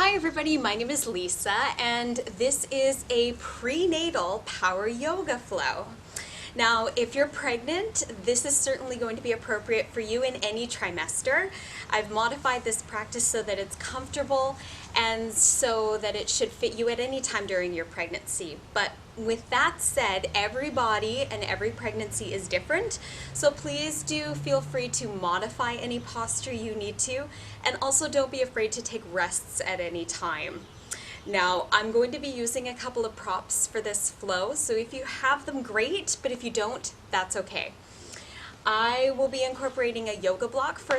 Hi everybody, my name is Lisa and this is a prenatal power yoga flow. Now, if you're pregnant, this is certainly going to be appropriate for you in any trimester. I've modified this practice so that it's comfortable and so that it should fit you at any time during your pregnancy. But with that said, every body and every pregnancy is different, so please do feel free to modify any posture you need to, and also don't be afraid to take rests at any time. Now, I'm going to be using a couple of props for this flow, so if you have them, great, but if you don't, that's okay. I will be incorporating a yoga block for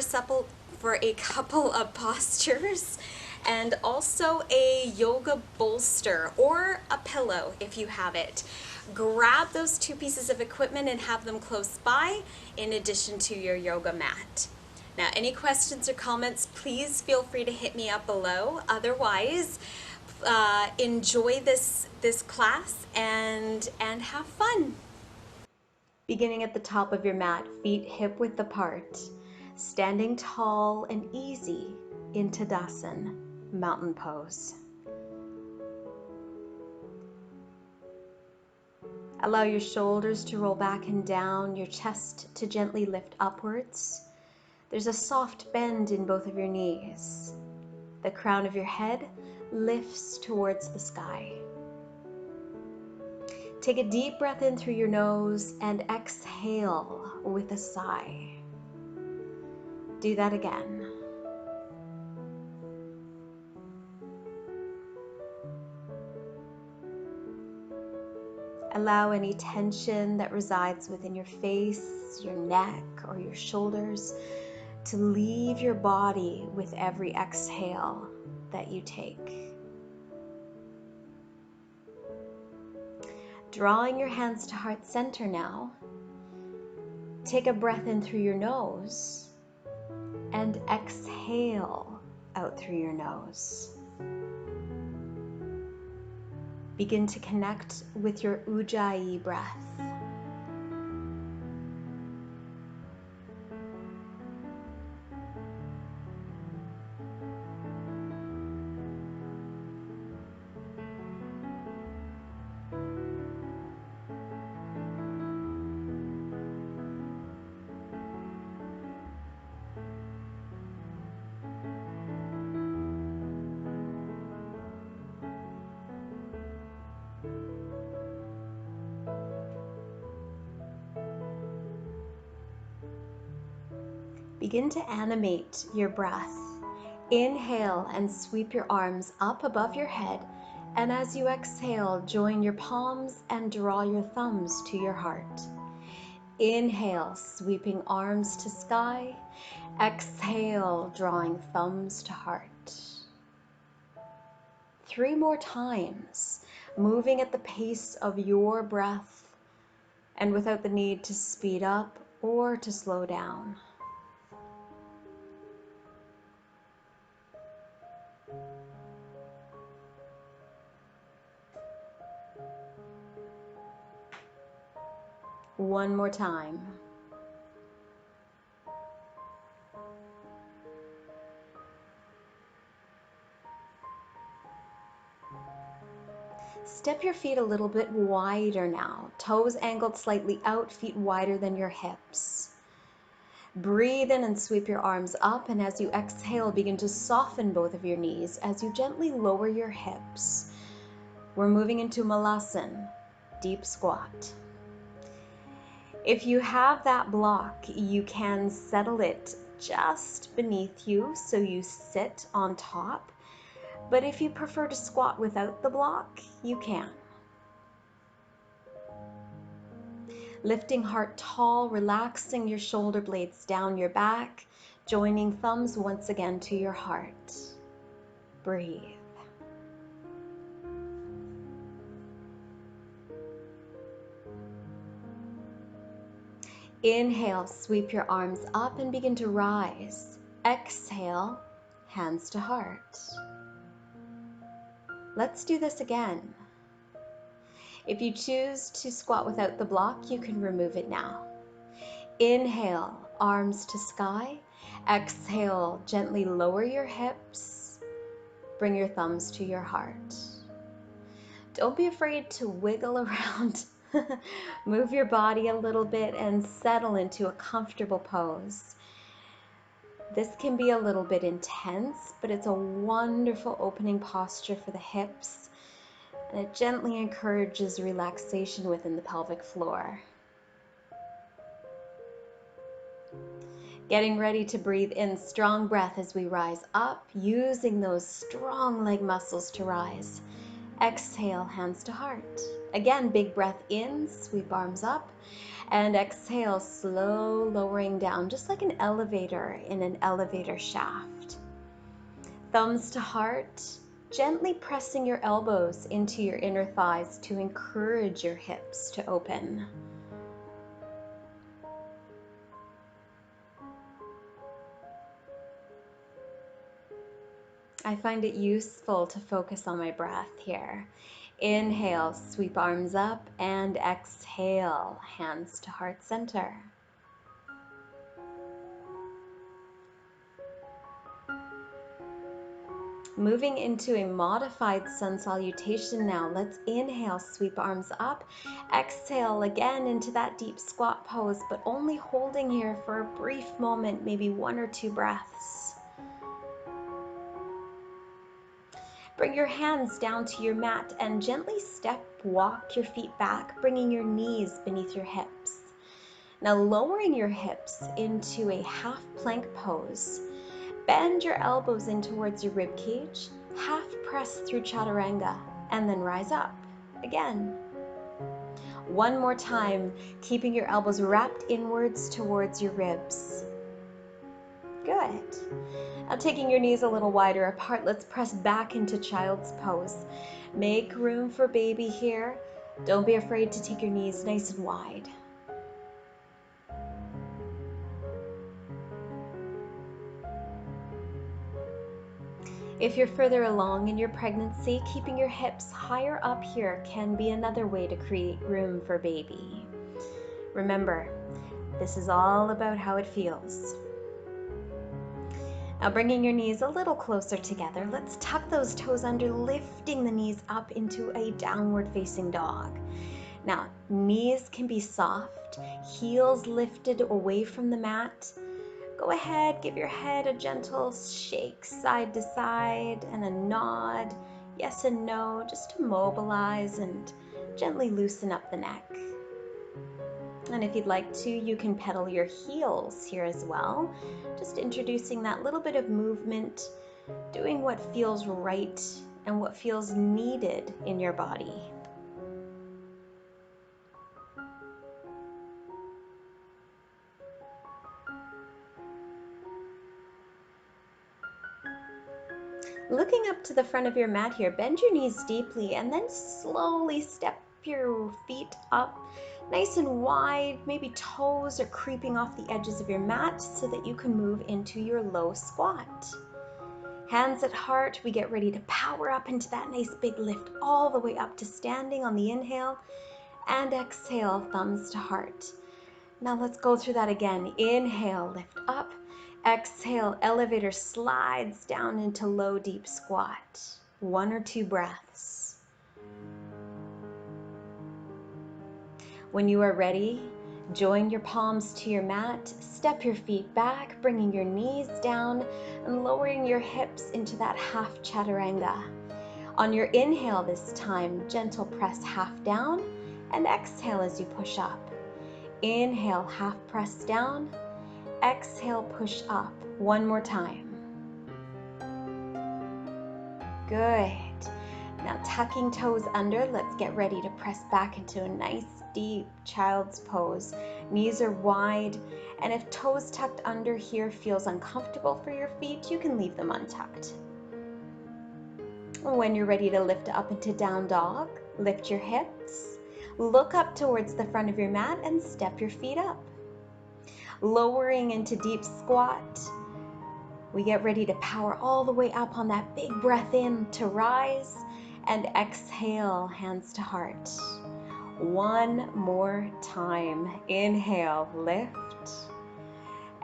a couple of postures, and also a yoga bolster or a pillow if you have it. Grab those two pieces of equipment and have them close by in addition to your yoga mat. Now, any questions or comments, please feel free to hit me up below. Otherwise, enjoy this class and have fun. Beginning at the top of your mat, feet hip-width apart, standing tall and easy in Tadasana, mountain pose. Allow your shoulders to roll back and down, your chest to gently lift upwards. There's a soft bend in both of your knees. The crown of your head lifts towards the sky. Take a deep breath in through your nose and exhale with a sigh. Do that again. Allow any tension that resides within your face, your neck, or your shoulders to leave your body with every exhale that you take. Drawing your hands to heart center now, take a breath in through your nose and exhale out through your nose. Begin to connect with your Ujjayi breath. Begin to animate your breath. Inhale and sweep your arms up above your head, and as you exhale, join your palms and draw your thumbs to your heart. Inhale, sweeping arms to sky. Exhale, drawing thumbs to heart. 3 more times, moving at the pace of your breath and without the need to speed up or to slow down. One more time. Step your feet a little bit wider now. Toes angled slightly out, feet wider than your hips. Breathe in and sweep your arms up, and as you exhale, begin to soften both of your knees as you gently lower your hips. We're moving into Malasana, deep squat. If you have that block, you can settle it just beneath you so you sit on top. But if you prefer to squat without the block, you can. Lifting heart tall, relaxing your shoulder blades down your back, joining thumbs once again to your heart. Breathe. Inhale, sweep your arms up and begin to rise. Exhale, hands to heart. Let's do this again. If you choose to squat without the block, you can remove it now. Inhale, arms to sky. Exhale, gently lower your hips. bring your thumbs to your heart. Don't be afraid to wiggle around. Move your body a little bit and settle into a comfortable pose. This can be a little bit intense, but it's a wonderful opening posture for the hips, and it gently encourages relaxation within the pelvic floor. Getting ready to breathe in, strong breath as we rise up, using those strong leg muscles to rise. Exhale, hands to heart. Again, big breath in, sweep arms up, and exhale, slow lowering down, just like an elevator in an elevator shaft. Thumbs to heart, gently pressing your elbows into your inner thighs to encourage your hips to open. I find it useful to focus on my breath here. Inhale, sweep arms up, and exhale, hands to heart center. Moving into a modified sun salutation now. Let's inhale, sweep arms up. Exhale again into that deep squat pose, but only holding here for a brief moment, maybe 1 or 2 breaths. Bring your hands down to your mat and gently walk your feet back, bringing your knees beneath your hips. Now lowering your hips into a half plank pose. Bend your elbows in towards your rib cage, half press through chaturanga, and then rise up again. One more time, keeping your elbows wrapped inwards towards your ribs. Good. Now taking your knees a little wider apart, let's press back into child's pose. Make room for baby here. Don't be afraid to take your knees nice and wide. If you're further along in your pregnancy, keeping your hips higher up here can be another way to create room for baby. Remember, this is all about how it feels. Now bringing your knees a little closer together, let's tuck those toes under, lifting the knees up into a downward facing dog. Now, knees can be soft, heels lifted away from the mat. Go ahead, give your head a gentle shake side to side and a nod, yes and no, just to mobilize and gently loosen up the neck. And if you'd like to, you can pedal your heels here as well, just introducing that little bit of movement, doing what feels right and what feels needed in your body. Looking up to the front of your mat here, bend your knees deeply and then slowly step your feet up nice and wide. Maybe toes are creeping off the edges of your mat so that you can move into your low squat. Hands at heart, we get ready to power up into that nice big lift all the way up to standing on the inhale, and exhale, thumbs to heart. Now let's go through that again. Inhale, lift up. Exhale, elevator slides down into low, deep squat. 1 or 2 breaths. When you are ready, join your palms to your mat, step your feet back, bringing your knees down and lowering your hips into that half chaturanga. On your inhale this time, gentle press half down and exhale as you push up. Inhale, half press down. Exhale, push up. 1 more time. Good. Now tucking toes under, let's get ready to press back into a nice deep child's pose. Knees are wide, and if toes tucked under here feels uncomfortable for your feet, you can leave them untucked. When you're ready to lift up into down dog, lift your hips, look up towards the front of your mat and step your feet up. Lowering into deep squat, we get ready to power all the way up on that big breath in to rise, and exhale, hands to heart. 1 more time. Inhale, lift,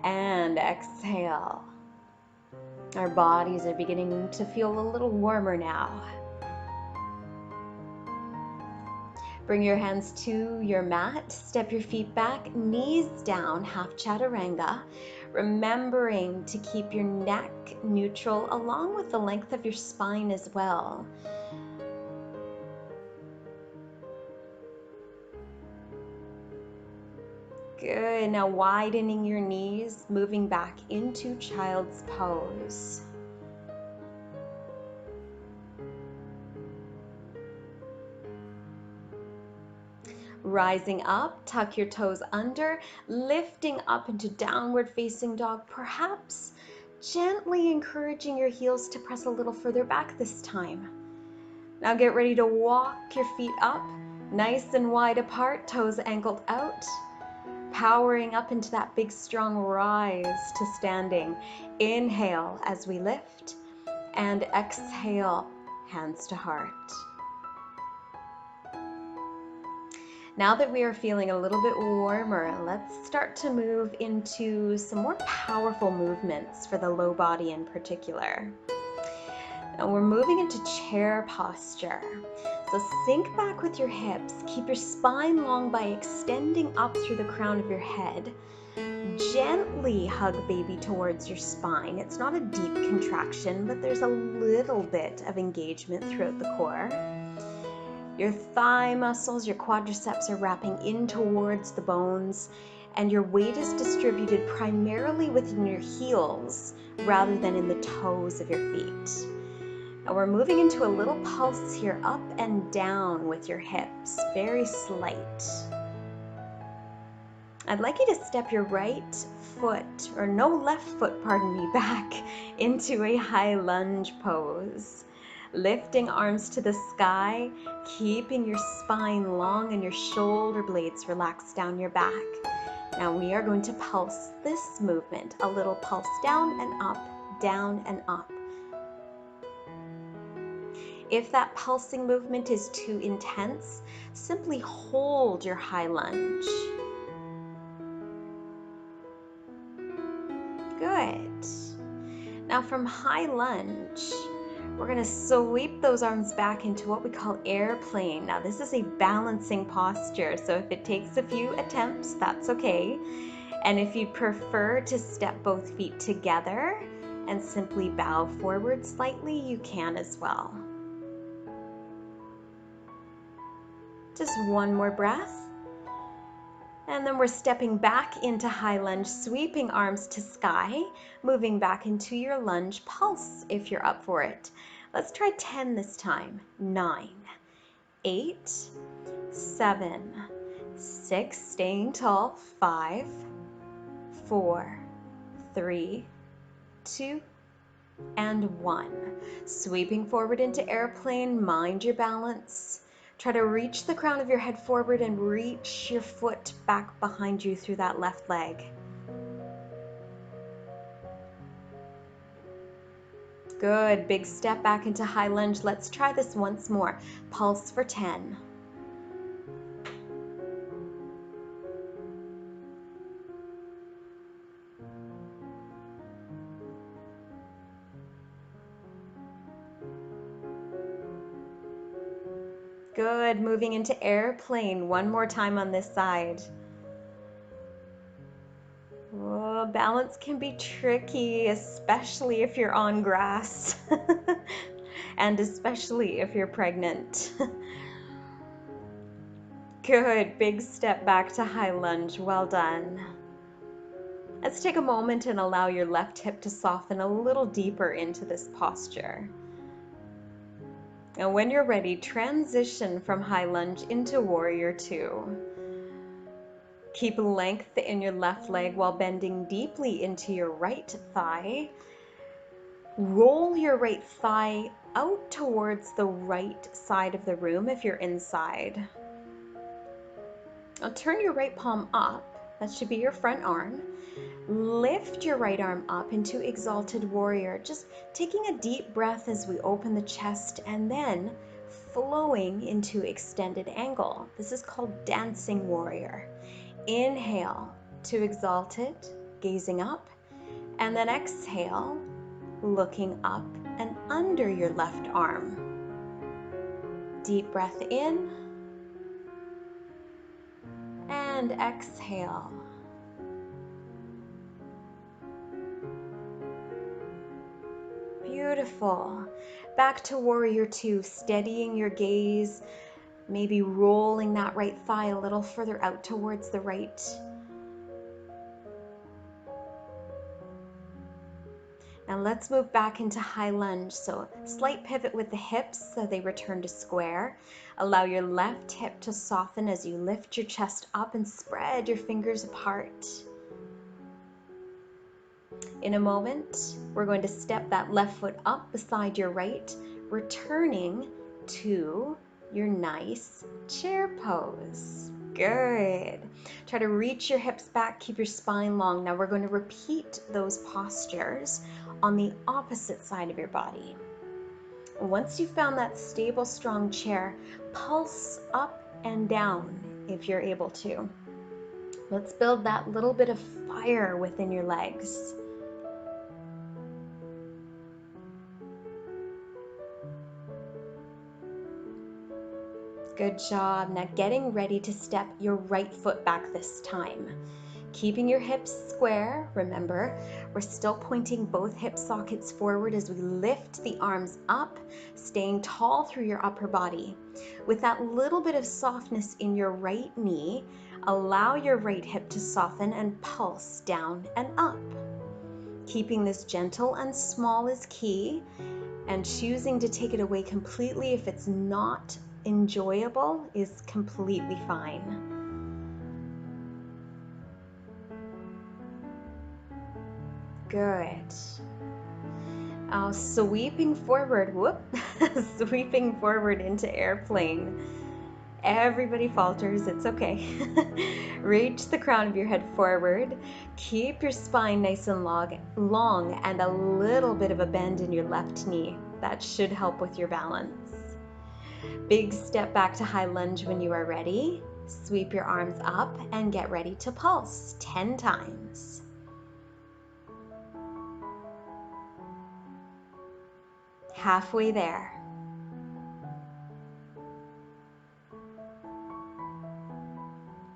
and exhale. Our bodies are beginning to feel a little warmer now. Bring your hands to your mat, step your feet back, knees down, half chaturanga, remembering to keep your neck neutral along with the length of your spine as well. Good, now widening your knees, moving back into child's pose. Rising up, tuck your toes under, lifting up into downward facing dog, perhaps gently encouraging your heels to press a little further back this time. Now get ready to walk your feet up, nice and wide apart, toes angled out, powering up into that big strong rise to standing. Inhale as we lift, and exhale, hands to heart. Now that we are feeling a little bit warmer, let's start to move into some more powerful movements for the low body in particular. Now we're moving into chair posture. So sink back with your hips, keep your spine long by extending up through the crown of your head. Gently hug baby towards your spine. It's not a deep contraction, but there's a little bit of engagement throughout the core. Your thigh muscles, your quadriceps are wrapping in towards the bones, and your weight is distributed primarily within your heels rather than in the toes of your feet. Now we're moving into a little pulse here, up and down with your hips, very slight. I'd like you to step your right foot, or no left foot, pardon me, back into a high lunge pose. Lifting arms to the sky, keeping your spine long and your shoulder blades relaxed down your back. Now we are going to pulse this movement, a little pulse down and up, down and up. If that pulsing movement is too intense, simply hold your high lunge. Good. Now from high lunge, we're going to sweep those arms back into what we call airplane. Now this is a balancing posture, so if it takes a few attempts, that's okay. And if you prefer to step both feet together and simply bow forward slightly, you can as well. Just one more breath. And then we're stepping back into high lunge, sweeping arms to sky, moving back into your lunge pulse if you're up for it. Let's try 10 this time. 9, 8, 7, 6, staying tall, 5, 4, 3, 2, and 1. Sweeping forward into airplane, mind your balance. Try to reach the crown of your head forward and reach your foot back behind you through that left leg. Good, big step back into high lunge. Let's try this once more. Pulse for 10. Good, moving into airplane. One more time on this side. Oh, balance can be tricky, especially if you're on grass and especially if you're pregnant. Good, big step back to high lunge. Well done. Let's take a moment and allow your left hip to soften a little deeper into this posture. And when you're ready, transition from high lunge into warrior 2. Keep length in your left leg while bending deeply into your right thigh. Roll your right thigh out towards the right side of the room if you're inside. Now turn your right palm up. That should be your front arm. Lift your right arm up into exalted warrior, just taking a deep breath as we open the chest and then flowing into extended angle. This is called dancing warrior. Inhale to exalted, gazing up, and then exhale, looking up and under your left arm. Deep breath in and exhale. Beautiful. Back to warrior two, steadying your gaze, maybe rolling that right thigh a little further out towards the right. Now let's move back into high lunge. So slight pivot with the hips so they return to square. Allow your left hip to soften as you lift your chest up and spread your fingers apart. In a moment, we're going to step that left foot up beside your right, returning to your nice chair pose. Good. Try to reach your hips back, keep your spine long. Now we're going to repeat those postures on the opposite side of your body. Once you've found that stable, strong chair, pulse up and down if you're able to. Let's build that little bit of fire within your legs. Good job. Now getting ready to step your right foot back this time. Keeping your hips square, remember, we're still pointing both hip sockets forward as we lift the arms up, staying tall through your upper body. With that little bit of softness in your right knee, allow your right hip to soften and pulse down and up. Keeping this gentle and small is key, and choosing to take it away completely if it's not enjoyable is completely fine. Good. Sweeping forward, sweeping forward into airplane. Everybody falters, it's okay. Reach the crown of your head forward. Keep your spine nice and long and a little bit of a bend in your left knee. That should help with your balance. Big step back to high lunge when you are ready. Sweep your arms up and get ready to pulse 10 times. Halfway there.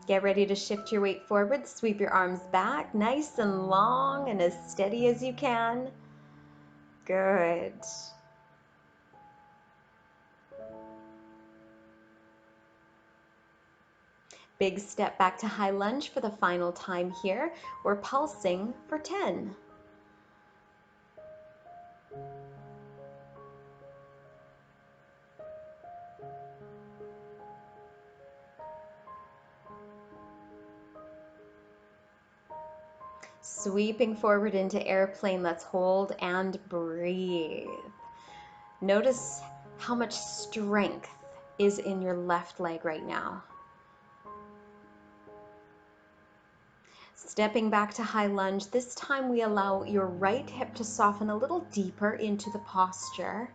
Get ready to shift your weight forward. Sweep your arms back, nice and long and as steady as you can. Good. Big step back to high lunge for the final time here. We're pulsing for 10. Sweeping forward into airplane, let's hold and breathe. Notice how much strength is in your left leg right now. Stepping back to high lunge, this time we allow your right hip to soften a little deeper into the posture,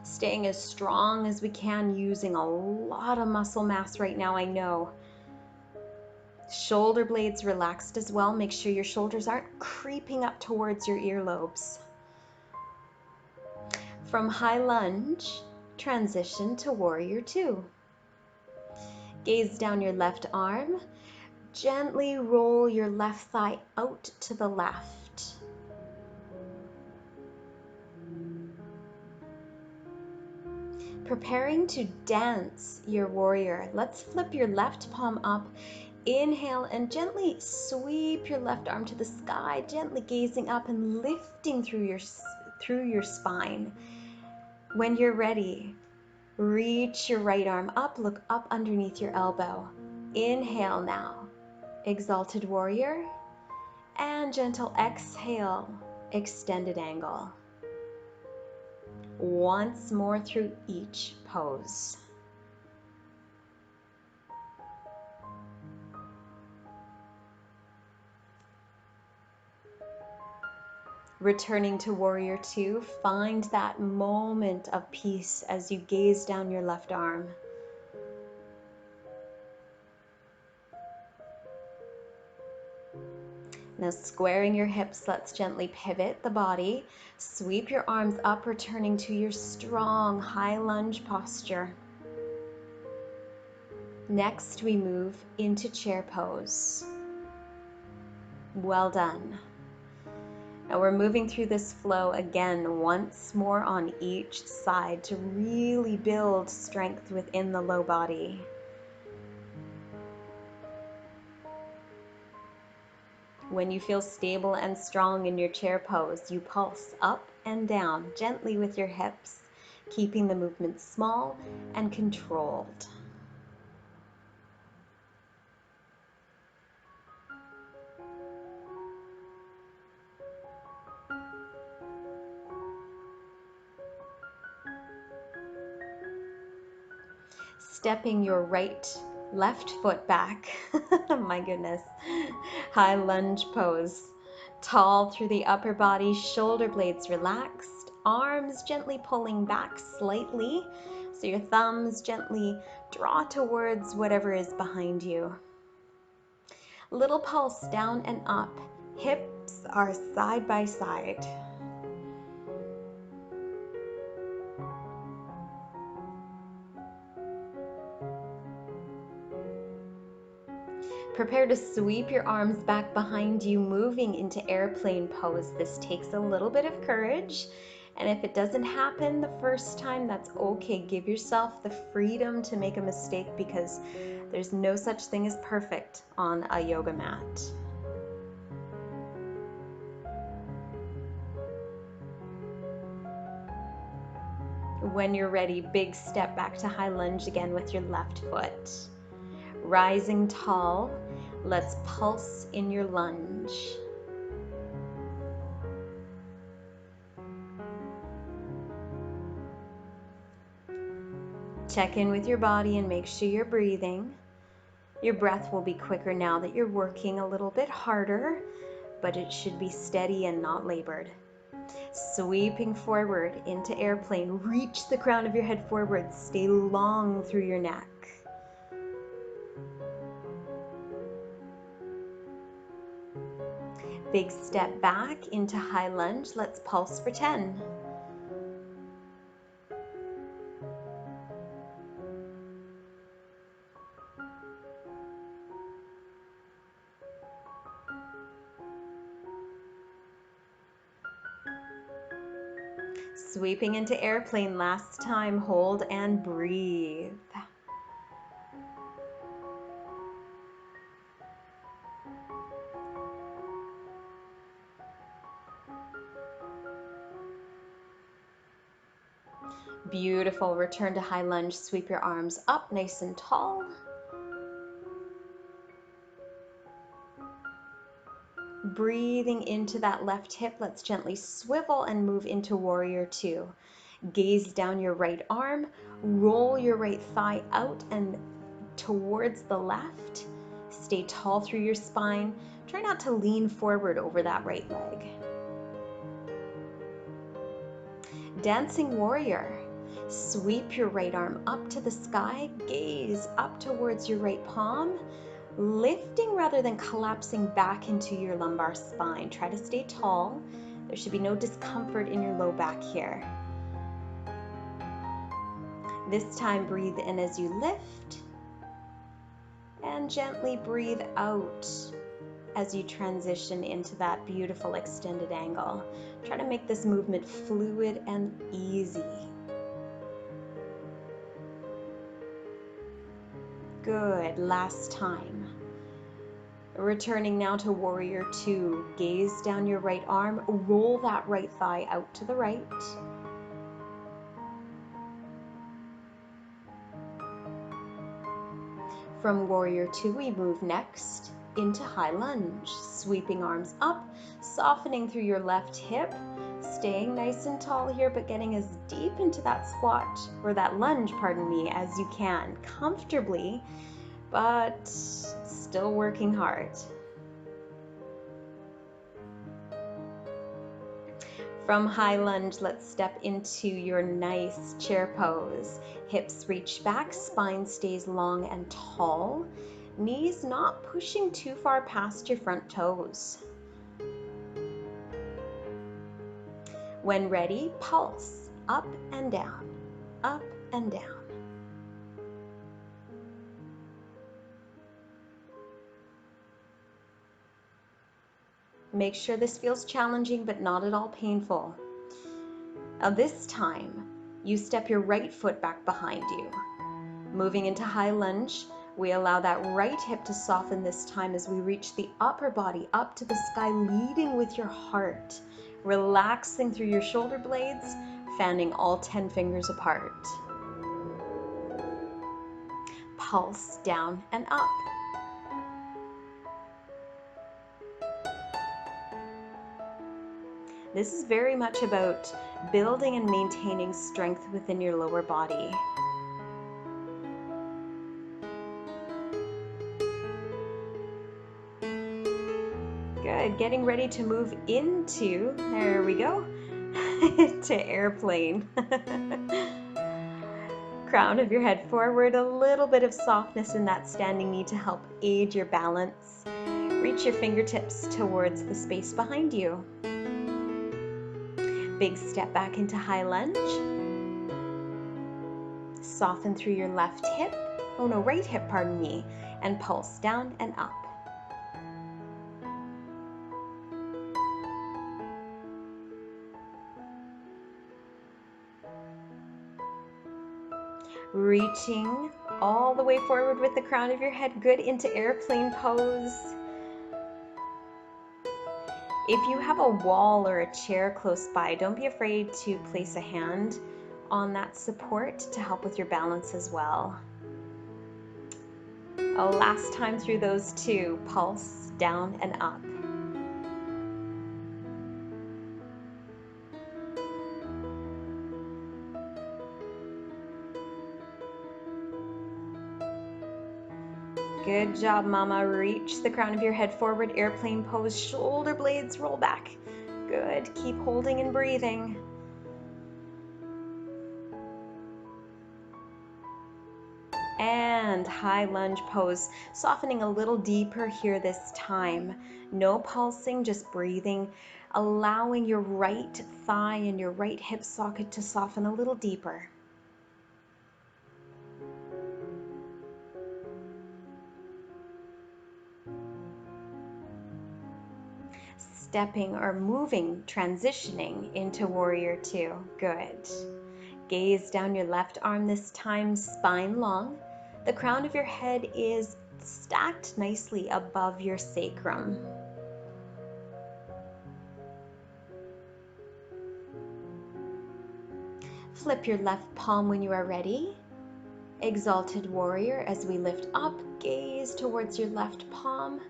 staying as strong as we can, using a lot of muscle mass right now, I know. Shoulder blades relaxed as well. Make sure your shoulders aren't creeping up towards your earlobes. From high lunge, transition to warrior two. Gaze down your left arm. Gently roll your left thigh out to the left. Preparing to dance your warrior. Let's flip your left palm up. Inhale and gently sweep your left arm to the sky, gently gazing up and lifting through your spine. When you're ready, reach your right arm up, look up underneath your elbow. Inhale now, exalted warrior, and gentle exhale, extended angle. Once more through each pose. Returning to warrior two, find that moment of peace as you gaze down your left arm. Now squaring your hips, let's gently pivot the body. Sweep your arms up, returning to your strong high lunge posture. Next, we move into chair pose. Well done. Now we're moving through this flow again, once more on each side to really build strength within the low body. When you feel stable and strong in your chair pose, you pulse up and down gently with your hips, keeping the movement small and controlled. Stepping your left foot back. My goodness. High lunge pose. Tall through the upper body, shoulder blades relaxed, arms gently pulling back slightly, so your thumbs gently draw towards whatever is behind you. Little pulse down and up. Hips are side by side. Prepare to sweep your arms back behind you, moving into airplane pose. This takes a little bit of courage, and if it doesn't happen the first time, that's okay. Give yourself the freedom to make a mistake, because there's no such thing as perfect on a yoga mat. When you're ready, big step back to high lunge again with your left foot. Rising tall, let's pulse in your lunge. Check in with your body and make sure you're breathing. Your breath will be quicker now that you're working a little bit harder, but it should be steady and not labored. Sweeping forward into airplane, reach the crown of your head forward, stay long through your neck. Big step back into high lunge. Let's pulse for 10. Sweeping into airplane last time. Hold and breathe. Beautiful. Return to high lunge. Sweep your arms up nice and tall. Breathing into that left hip, let's gently swivel and move into warrior two. Gaze down your right arm, roll your right thigh out and towards the left. Stay tall through your spine. Try not to lean forward over that right leg. Dancing warrior. Sweep your right arm up to the sky, gaze up towards your right palm, lifting rather than collapsing back into your lumbar spine. Try to stay tall. There should be no discomfort in your low back here. This time, breathe in as you lift, and gently breathe out as you transition into that beautiful extended angle. Try to make this movement fluid and easy. Good. Last time. Returning now to warrior two. Gaze down your right arm, roll that right thigh out to the right. From warrior two, we move next into high lunge, sweeping arms up, softening through your left hip, staying nice and tall here, but getting as deep into that squat, or that lunge, pardon me, as you can, comfortably, but still working hard. From high lunge, let's step into your nice chair pose. Hips reach back, spine stays long and tall. Knees not pushing too far past your front toes. When ready, pulse up and down, up and down. Make sure this feels challenging but not at all painful. Now this time, you step your right foot back behind you. Moving into high lunge, we allow that right hip to soften this time as we reach the upper body up to the sky, leading with your heart, relaxing through your shoulder blades, fanning all 10 fingers apart. Pulse down and up. This is very much about building and maintaining strength within your lower body. Good, getting ready to move into, there we go, to airplane. Crown of your head forward, a little bit of softness in that standing knee to help aid your balance. Reach your fingertips towards the space behind you. Big step back into high lunge. Soften through your left hip, right hip, pardon me, and pulse down and up. Reaching all the way forward with the crown of your head, good, into airplane pose. If you have a wall or a chair close by, don't be afraid to place a hand on that support to help with your balance as well. Last time through those two, pulse down and up. Good job, mama. Reach the crown of your head forward, airplane pose, shoulder blades roll back. Good, keep holding and breathing. And high lunge pose, softening a little deeper here this time. No pulsing, just breathing, allowing your right thigh and your right hip socket to soften a little deeper. Stepping or moving, transitioning into warrior two. Good. Gaze down your left arm this time, spine long. The crown of your head is stacked nicely above your sacrum. Flip your left palm when you are ready. Exalted warrior as we lift up, gaze towards your left palm.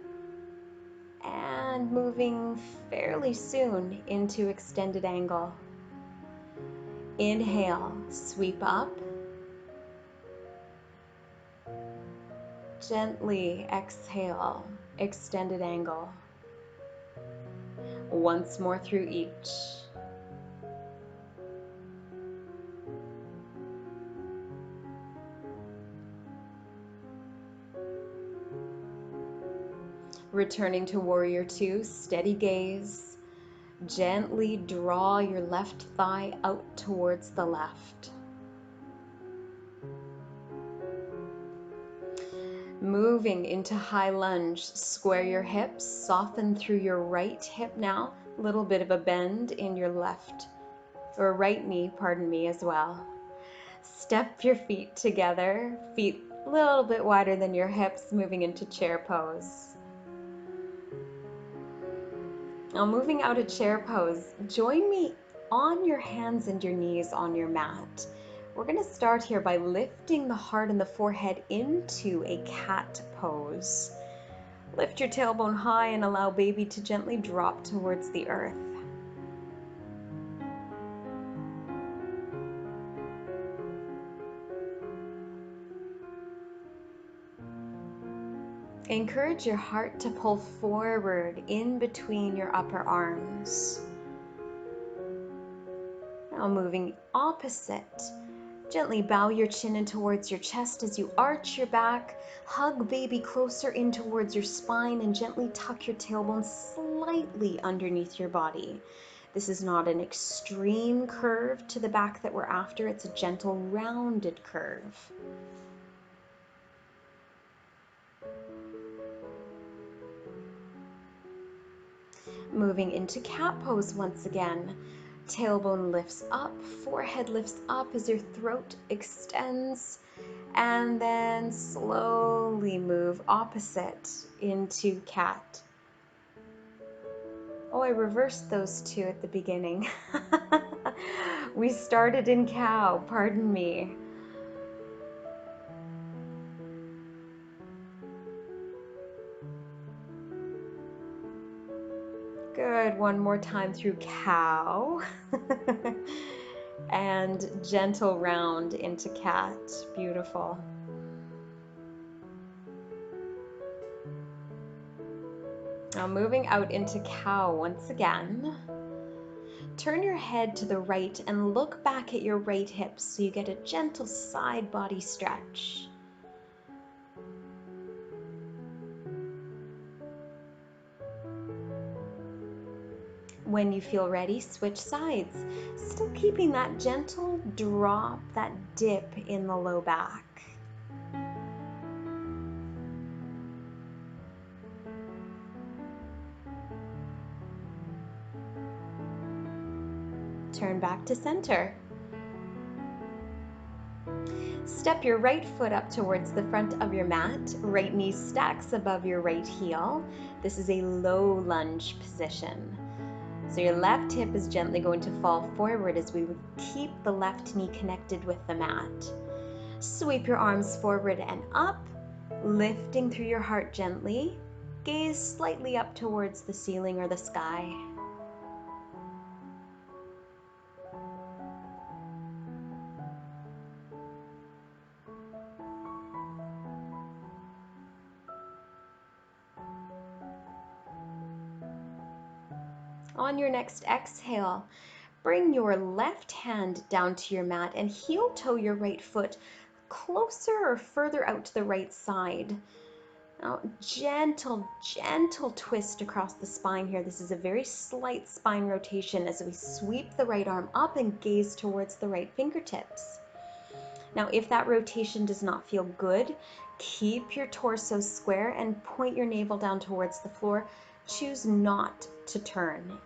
And moving fairly soon into extended angle. Inhale, sweep up. Gently exhale, extended angle. Once more through each. Returning to warrior two, steady gaze. Gently draw your left thigh out towards the left. Moving into high lunge, square your hips, soften through your right hip now. A little bit of a bend in your left, or right knee, pardon me, as well. Step your feet together, feet a little bit wider than your hips, moving into chair pose. Now moving out of chair pose, join me on your hands and your knees on your mat. We're going to start here by lifting the heart and the forehead into a cat pose. Lift your tailbone high and allow baby to gently drop towards the earth. Encourage your heart to pull forward in between your upper arms. Now moving opposite. Gently bow your chin in towards your chest as you arch your back. Hug baby closer in towards your spine and gently tuck your tailbone slightly underneath your body. This is not an extreme curve to the back that we're after. It's a gentle rounded curve. Moving into cat pose once again. Tailbone lifts up, forehead lifts up as your throat extends, and then slowly move opposite into cat. Oh, I reversed those two at the beginning. We started in cow, pardon me. Good, one more time through cow. And gentle round into cat, beautiful. Now moving out into cow once again. Turn your head to the right and look back at your right hip so you get a gentle side body stretch. When you feel ready, switch sides, still keeping that gentle drop, that dip in the low back. Turn back to center. Step your right foot up towards the front of your mat. Right knee stacks above your right heel. This is a low lunge position. So your left hip is gently going to fall forward as we keep the left knee connected with the mat. Sweep your arms forward and up, lifting through your heart gently. Gaze slightly up towards the ceiling or the sky. On your next exhale, bring your left hand down to your mat and heel toe your right foot closer or further out to the right side. Now, gentle twist across the spine here. This is a very slight spine rotation as we sweep the right arm up and gaze towards the right fingertips. Now, if that rotation does not feel good, keep your torso square and point your navel down towards the floor. Choose not to turn.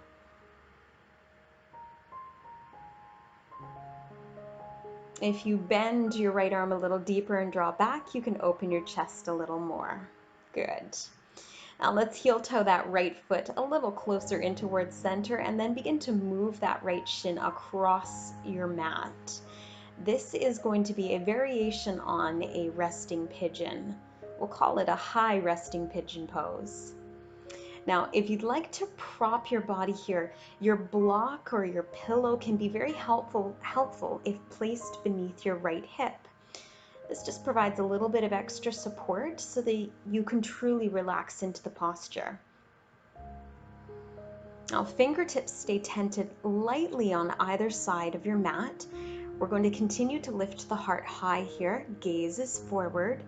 If you bend your right arm a little deeper and draw back, you can open your chest a little more. Good. Now let's heel toe that right foot a little closer in towards center and then begin to move that right shin across your mat. This is going to be a variation on a resting pigeon. We'll call it a high resting pigeon pose. Now, if you'd like to prop your body here, your block or your pillow can be very helpful if placed beneath your right hip. This just provides a little bit of extra support so that you can truly relax into the posture. Now, fingertips stay tented lightly on either side of your mat. We're going to continue to lift the heart high here, gaze is forward.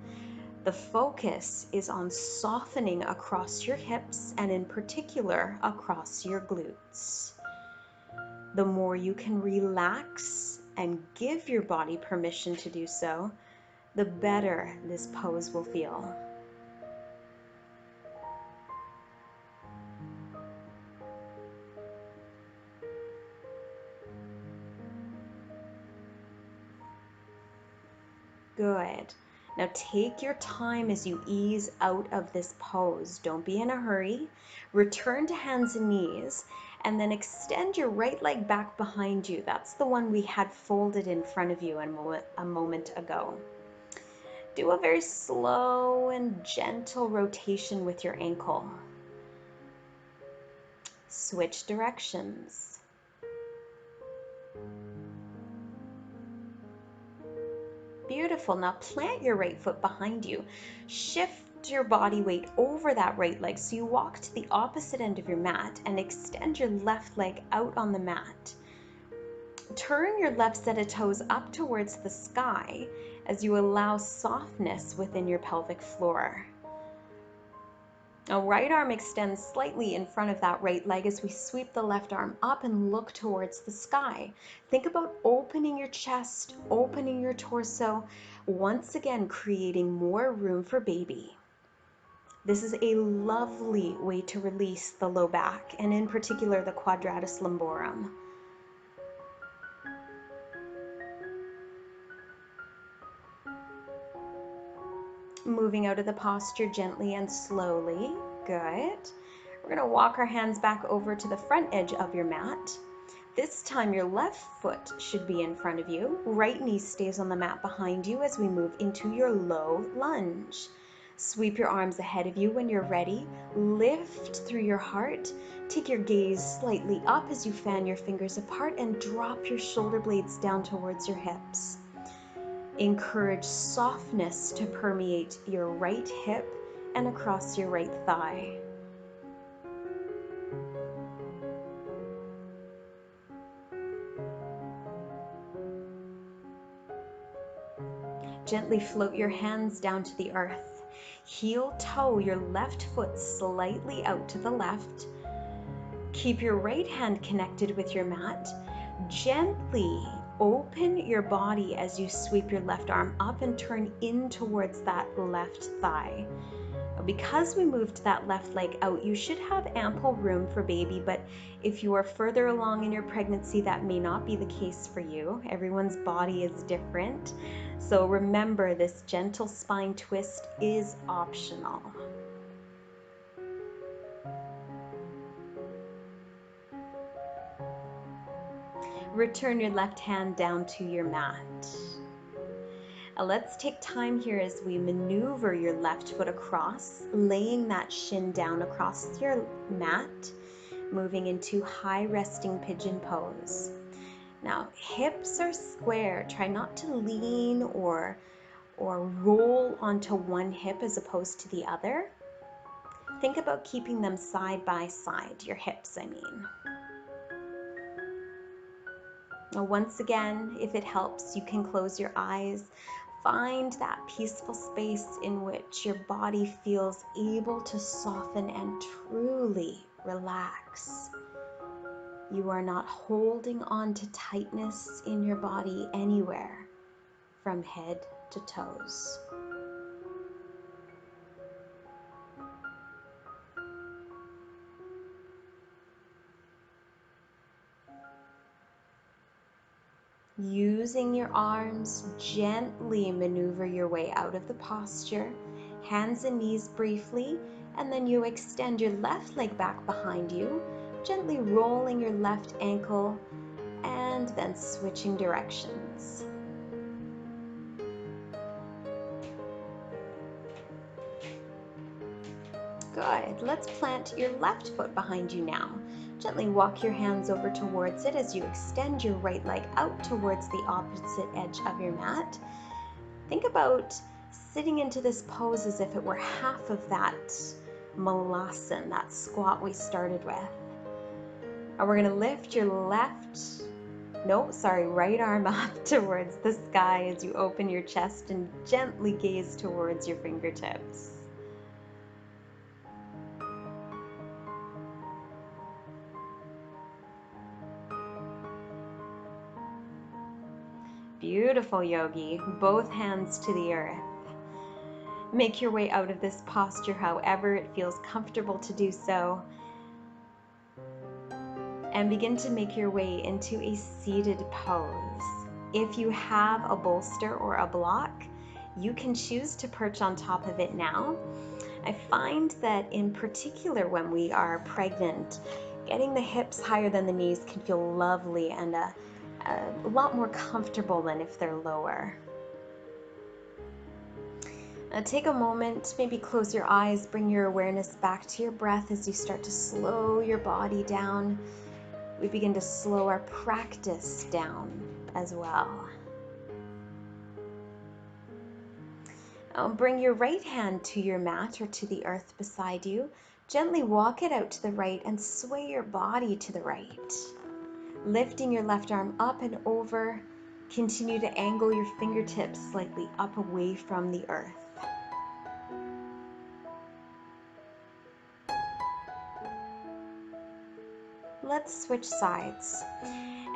The focus is on softening across your hips and in particular across your glutes. The more you can relax and give your body permission to do so, the better this pose will feel. Good. Now take your time as you ease out of this pose. Don't be in a hurry. Return to hands and knees and then extend your right leg back behind you. That's the one we had folded in front of you a moment ago. Do a very slow and gentle rotation with your ankle. Switch directions. Beautiful. Now plant your right foot behind you. Shift your body weight over that right leg so you walk to the opposite end of your mat and extend your left leg out on the mat. Turn your left set of toes up towards the sky as you allow softness within your pelvic floor. Now, right arm extends slightly in front of that right leg as we sweep the left arm up and look towards the sky. Think about opening your chest, opening your torso, once again creating more room for baby. This is a lovely way to release the low back, and in particular the quadratus lumborum. Moving out of the posture gently and slowly. Good. We're going to walk our hands back over to the front edge of your mat. This time your left foot should be in front of you. Right knee stays on the mat behind you as we move into your low lunge. Sweep your arms ahead of you when you're ready. Lift through your heart. Take your gaze slightly up as you fan your fingers apart and drop your shoulder blades down towards your hips. Encourage softness to permeate your right hip and across your right thigh. Gently float your hands down to the earth. Heel toe your left foot slightly out to the left. Keep your right hand connected with your mat. Gently open your body as you sweep your left arm up and turn in towards that left thigh. Because we moved that left leg out, you should have ample room for baby, but if you are further along in your pregnancy, that may not be the case for you. Everyone's body is different. So remember, this gentle spine twist is optional. Return your left hand down to your mat. Let's take time here as we maneuver your left foot across, laying that shin down across your mat, moving into high resting pigeon pose. Now, hips are square. Try not to lean or roll onto one hip as opposed to the other. Think about keeping them side by side, your hips, I mean. Now, once again, if it helps, you can close your eyes. Find that peaceful space in which your body feels able to soften and truly relax. You are not holding on to tightness in your body anywhere from head to toes. Using your arms, gently maneuver your way out of the posture, hands and knees briefly, and then you extend your left leg back behind you, gently rolling your left ankle, and then switching directions. Good. Let's plant your left foot behind you now. Gently walk your hands over towards it as you extend your right leg out towards the opposite edge of your mat. Think about sitting into this pose as if it were half of that malasana, that squat we started with. And we're going to lift your right arm up towards the sky as you open your chest and gently gaze towards your fingertips. Beautiful, yogi. Both hands to the earth. Make your way out of this posture however it feels comfortable to do so. And begin to make your way into a seated pose. If you have a bolster or a block, you can choose to perch on top of it now. I find that in particular when we are pregnant, getting the hips higher than the knees can feel lovely and a lot more comfortable than if they're lower. Take a moment, maybe close your eyes, bring your awareness back to your breath as you start to slow your body down. We begin to slow our practice down as well. Bring your right hand to your mat or to the earth beside you. Gently walk it out to the right and sway your body to the right. Lifting your left arm up and over, continue to angle your fingertips slightly up away from the earth. Let's switch sides.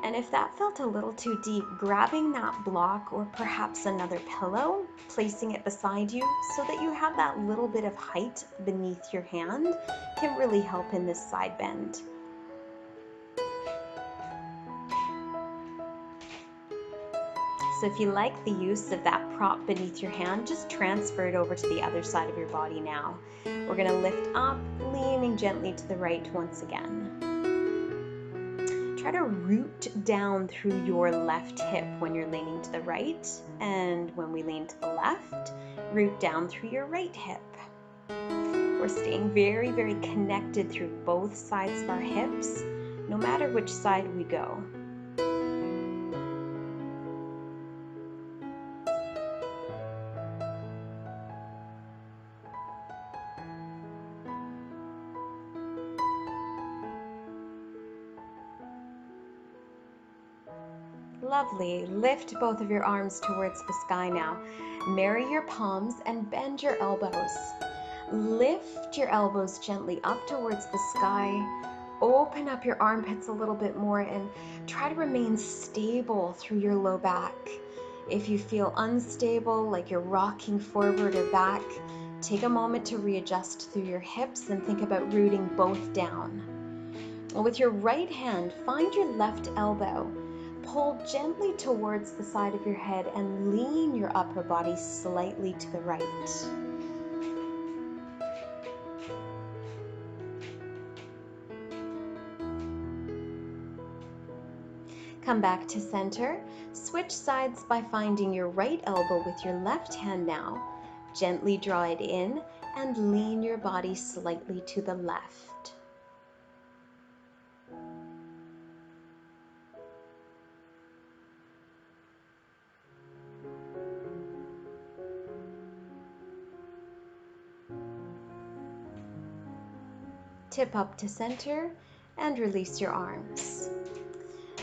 And if that felt a little too deep, grabbing that block or perhaps another pillow, placing it beside you so that you have that little bit of height beneath your hand can really help in this side bend. So if you like the use of that prop beneath your hand, just transfer it over to the other side of your body now. We're going to lift up, leaning gently to the right once again. Try to root down through your left hip when you're leaning to the right, and when we lean to the left, root down through your right hip. We're staying very, very connected through both sides of our hips, no matter which side we go. Lovely. Lift both of your arms towards the sky now. Marry your palms and bend your elbows. Lift your elbows gently up towards the sky. Open up your armpits a little bit more and try to remain stable through your low back. If you feel unstable, like you're rocking forward or back, take a moment to readjust through your hips and think about rooting both down. With your right hand, find your left elbow. Pull gently towards the side of your head and lean your upper body slightly to the right. Come back to center. Switch sides by finding your right elbow with your left hand now. Gently draw it in and lean your body slightly to the left. Tip up to center and release your arms.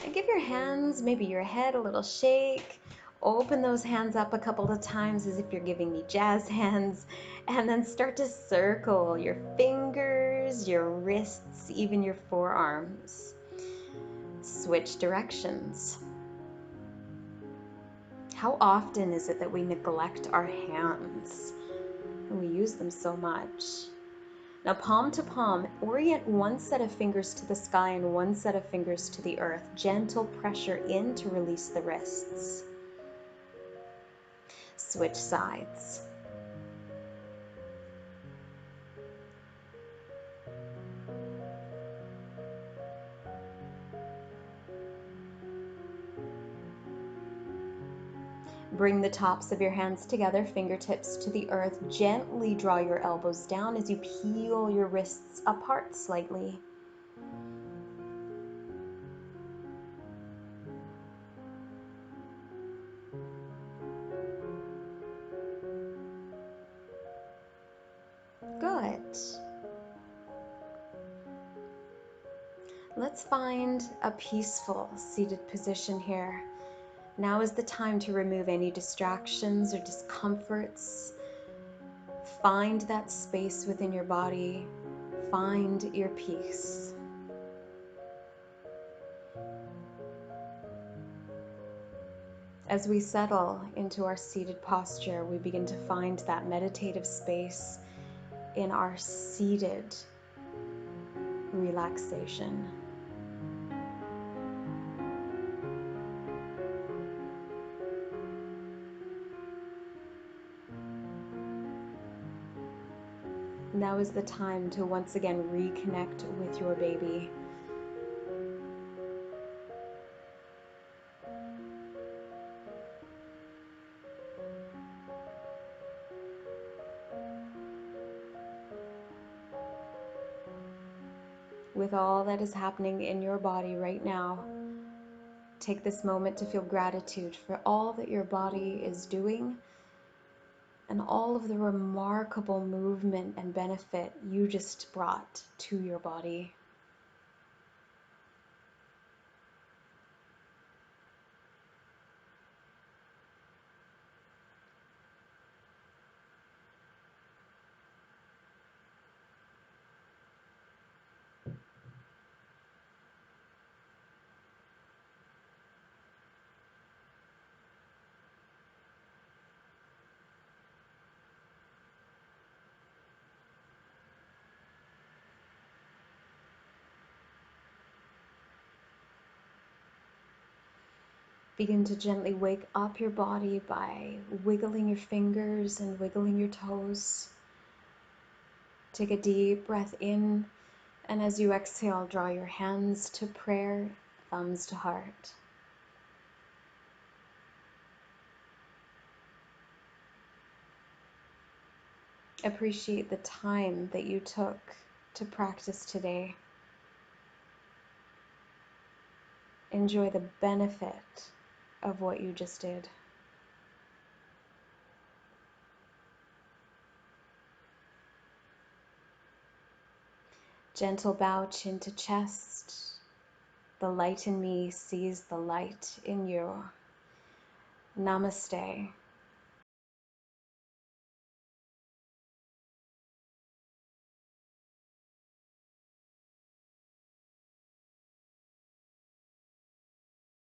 And give your hands, maybe your head, a little shake. Open those hands up a couple of times as if you're giving me jazz hands. And then start to circle your fingers, your wrists, even your forearms. Switch directions. How often is it that we neglect our hands? And we use them so much. Now, palm to palm, orient one set of fingers to the sky and one set of fingers to the earth. Gentle pressure in to release the wrists. Switch sides. Bring the tops of your hands together, fingertips to the earth. Gently draw your elbows down as you peel your wrists apart slightly. Good. Let's find a peaceful seated position here. Now is the time to remove any distractions or discomforts. Find that space within your body. Find your peace. As we settle into our seated posture, we begin to find that meditative space in our seated relaxation. Now is the time to once again reconnect with your baby. With all that is happening in your body right now, take this moment to feel gratitude for all that your body is doing and all of the remarkable movement and benefit you just brought to your body. Begin to gently wake up your body by wiggling your fingers and wiggling your toes. Take a deep breath in, and as you exhale, draw your hands to prayer, thumbs to heart. Appreciate the time that you took to practice today. Enjoy the benefit of what you just did. Gentle bow, chin to chest. The light in me sees the light in you. Namaste.